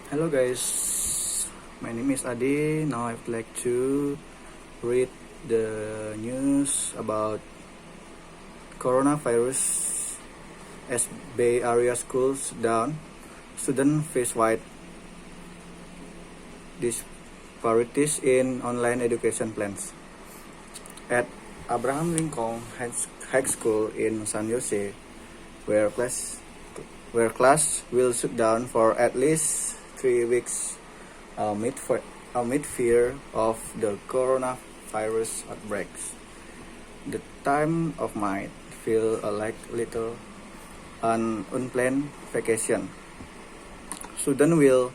Hello guys, my name is Adi. Now I'd like to read the news about coronavirus as Bay Area schools down. Students face wide disparities in online education plans. At Abraham Lincoln High School in San Jose, where class will shut down for at least 3 weeks amid fear of the coronavirus outbreaks. The time of might feel like little an unplanned vacation. Students will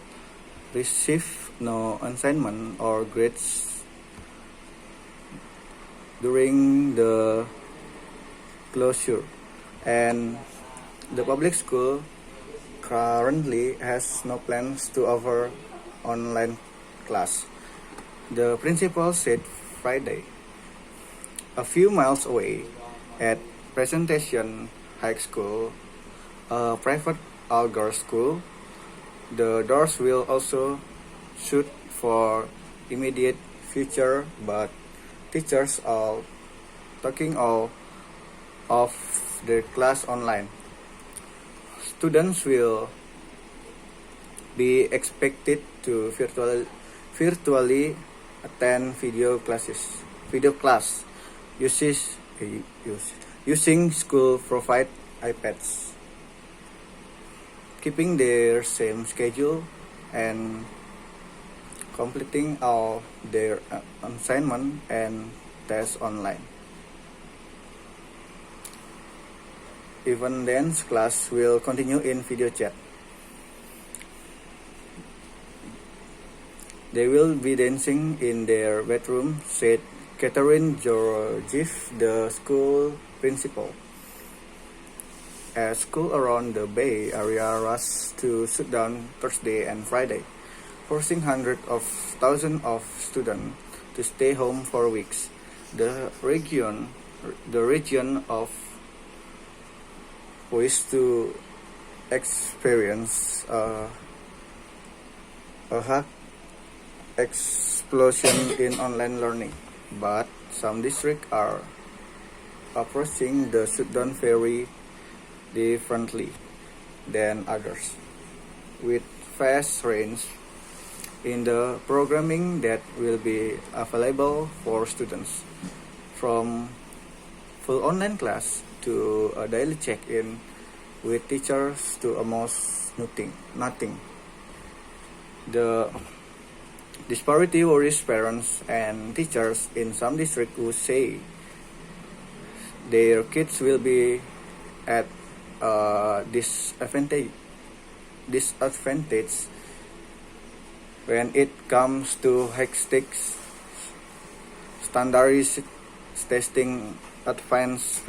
receive no assignment or grades during the closure, and the public school currently has no plans to offer online class. The principal said Friday. A few miles away at Presentation High School, a private all-girls school, the doors will also shut for immediate future, but teachers are taking all of their class online. Students will be expected to virtually attend video class uses, using school provide iPads, keeping their same schedule and completing all their assignment and tests online. Even then, class will continue in video chat. They will be dancing in their bedroom, said Catherine Georgiev, the school principal. As school around the Bay Area rushed to shut down Thursday and Friday, forcing hundreds of thousands of students to stay home for weeks. The region of poised to experience a high explosion in online learning, but some districts are approaching the shutdown very differently than others, with fast range in the programming that will be available for students, from full online class to a daily check-in with teachers to almost nothing. The disparity worries parents and teachers in some districts who say their kids will be at a disadvantage when it comes to hectic standardized testing, advanced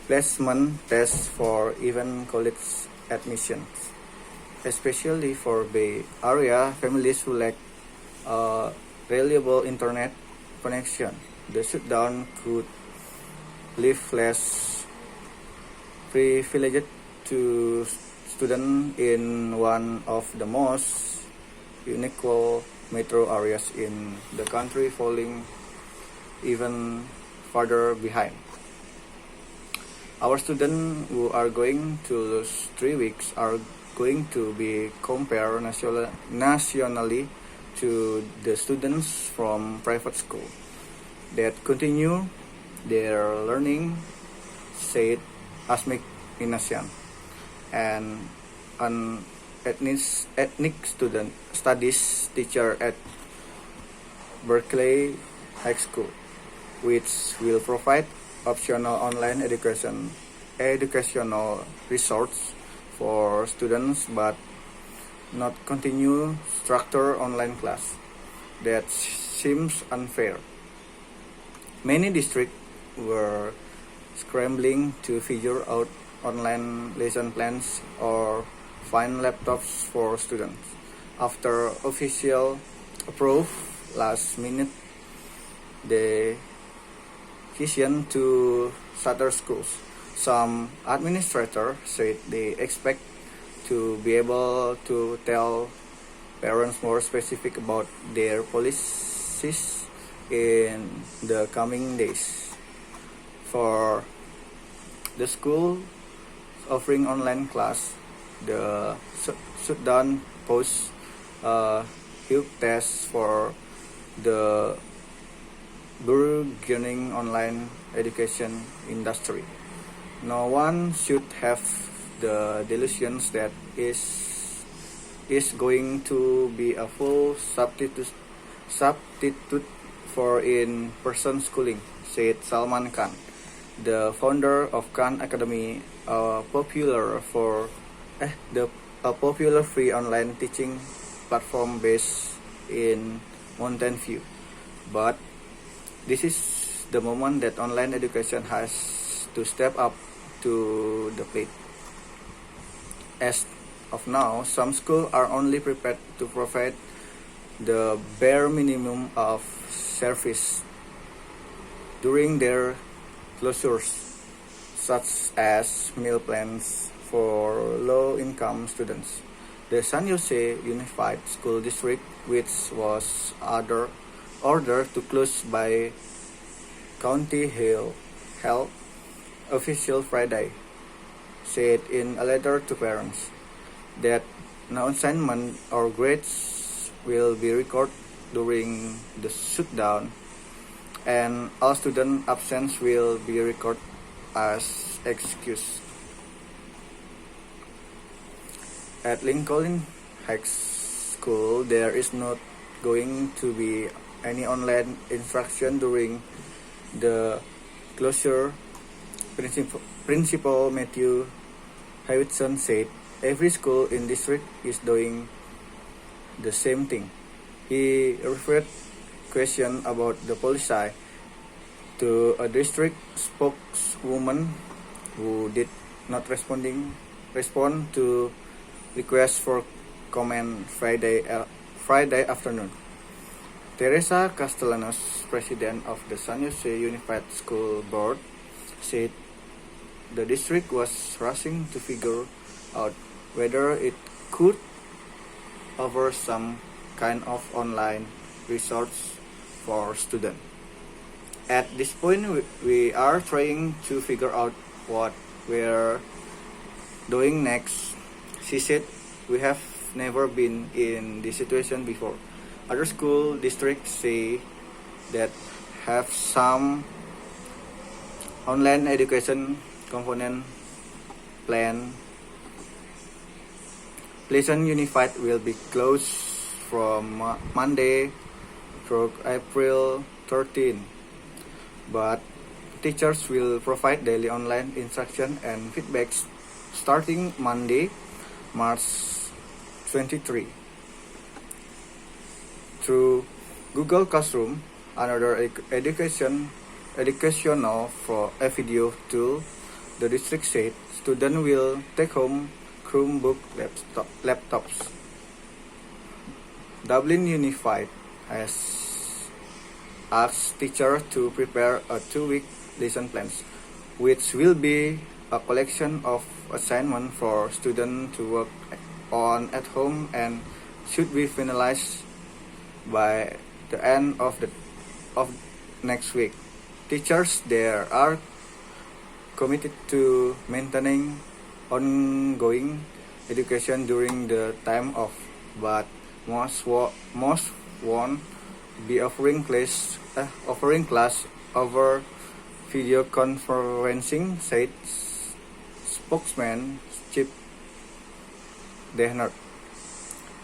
placement tests for even college admissions, especially for Bay Area families who lack a reliable internet connection. The shutdown could leave less privileged to students in one of the most unequal metro areas in the country, falling even further behind. Our students who are going to lose 3 weeks are going to be compared nationally to the students from private school that continue their learning, said Asmik Inasian, and an ethnic studies teacher at Berkeley High School, which will provide optional online educational resources for students but not continue structured online class. That seems unfair. Many districts were scrambling to figure out online lesson plans or find laptops for students. After official approve last minute decision to shutter schools, some administrators said they expect to be able to tell parents more specific about their policies in the coming days. For the school offering online class, the Sudan posts a huge test for the burgeoning online education industry. No one should have the delusions that is going to be a full substitute for in-person schooling, said Salman Khan, the founder of Khan Academy, a popular free online teaching platform based in Mountain View. But this is the moment that online education has to step up to the plate. As of now, some schools are only prepared to provide the bare minimum of service during their closures, such as meal plans for low-income students. The San Jose Unified School District, which was ordered to close by County Health official Friday, said in a letter to parents that no assignment or grades will be recorded during the shutdown, and all student absence will be recorded as excuse. At Lincoln High School, there is not going to be any online instruction during the closure. Principal Matthew Hewitson said, "Every school in district is doing the same thing." He referred question about the policy to a district spokeswoman who did not respond to requests for comment Friday afternoon. Teresa Castellanos, president of the San Jose Unified School Board, said the district was rushing to figure out whether it could offer some kind of online resource for students. At this point, we are trying to figure out what we're doing next, she said. We have never been in this situation before. Other school districts say that have some online education component plan. Pleasant Unified will be closed from Monday through April 13, but teachers will provide daily online instruction and feedbacks starting Monday, March 23. Through Google Classroom, another educational for a video tool, the district said students will take home Chromebook laptops. Dublin Unified has asked teachers to prepare a 2-week lesson plans, which will be a collection of assignments for students to work on at home and should be finalized by the end of next week. Teachers there are committed to maintaining ongoing education during the time off, but most won't be offering class over video conferencing, said spokesman Chip Dehnert.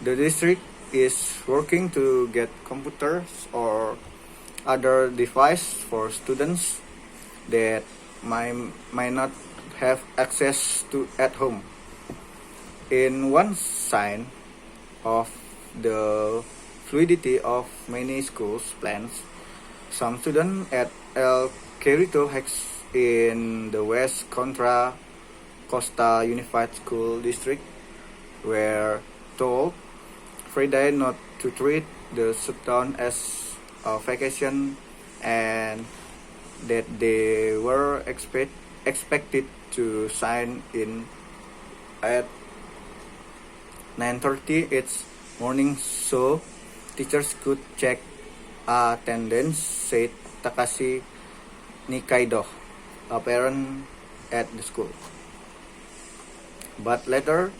The district is working to get computers or other devices for students that might not have access to at home. In one sign of the fluidity of many schools' plans, some students at El Cerrito Heights in the West Contra Costa Unified School District were told Friday not to treat the shutdown as a vacation and that they were expected to sign in at 9:30 each morning so teachers could check attendance, said Takashi Nikaido, a parent at the school. But later,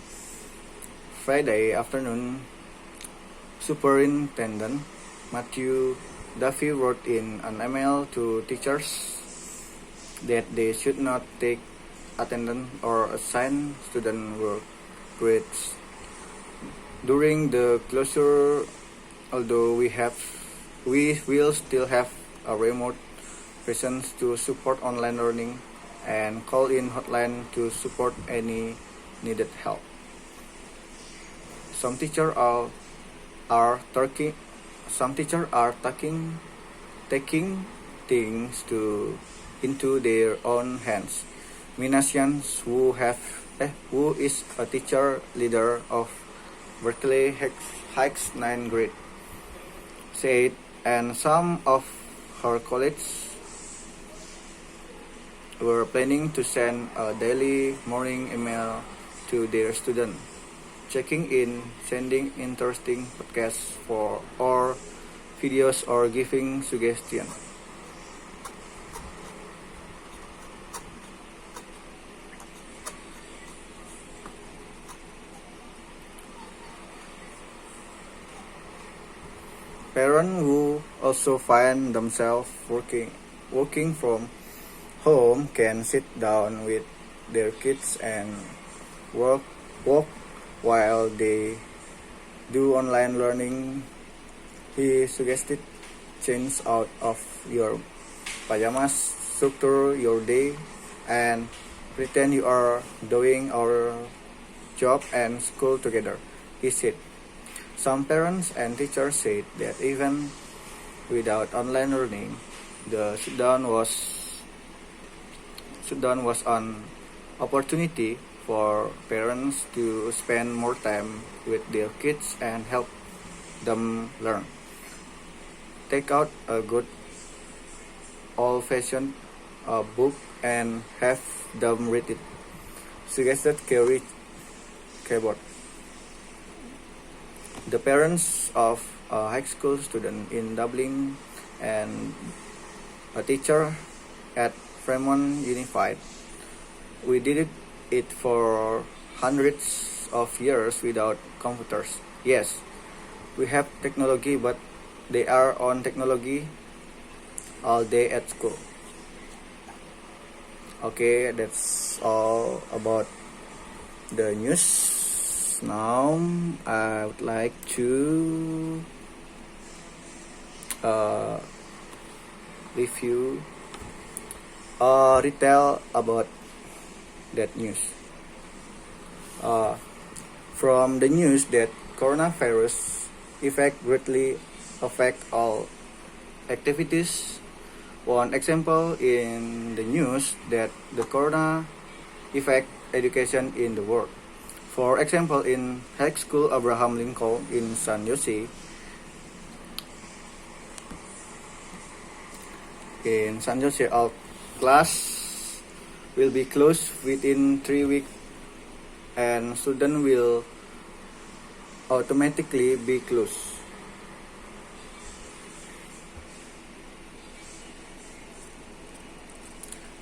Friday afternoon, Superintendent Matthew Duffy wrote in an email to teachers that they should not take attendance or assign student work grades during the closure. Although we will still have a remote presence to support online learning and call-in hotline to support any needed help. Some teachers are taking things into their own hands. Minasian, who is a teacher leader of Berkeley Heights 9th grade, said, and some of her colleagues were planning to send a daily morning email to their students, checking in, sending interesting podcasts or videos, or giving suggestions. Parents who also find themselves working from home can sit down with their kids and walk while they do online learning. He suggested change out of your pajamas, structure your day, and pretend you are doing our job and school together, he said. Some parents and teachers said that even without online learning, the shutdown was an opportunity for parents to spend more time with their kids and help them learn. Take out a good old-fashioned book and have them read it, suggested Kerry Cabot, the parents of a high school student in Dublin and a teacher at Fremont Unified. We did it for hundreds of years without computers. Yes, we have technology, but they are on technology all day at school. Okay, that's all about the news. Now I would like to review or retell about that news. From the news that coronavirus greatly affect all activities. One example in the news that the corona affect education in the world. For example, in High School Abraham Lincoln in San Jose, all class will be closed within 3 weeks, and students will automatically be closed.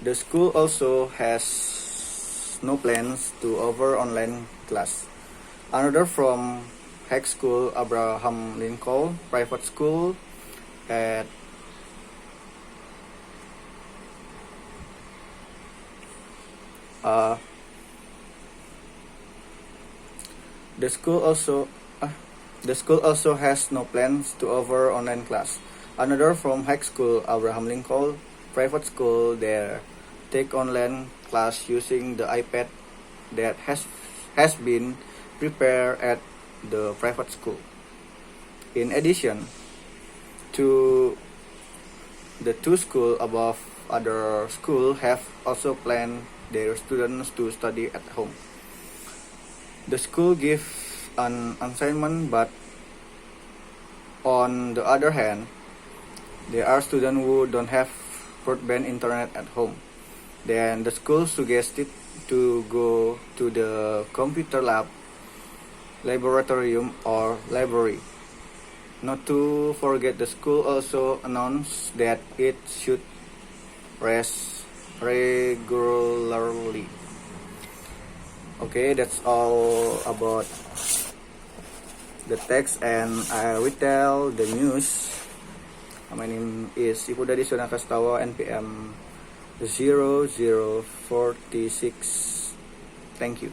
The school also has no plans to offer online class. Another from High School Abraham Lincoln private school at the school also has no plans to offer online class. Another from High School Abraham Lincoln private school there take online class using the iPad that has been prepared at the private school. In addition to the two schools above, other schools have also planned their students to study at home. The school gives an assignment, but on the other hand, there are students who don't have broadband internet at home. Then the school suggested to go to the computer lab laboratorium or library. Not to forget, the school also announced that it should rest regularly. Okay, that's all about the text, and I retell the news. My name is Ipudadi Sunakastawa, NPM 0046. Thank you.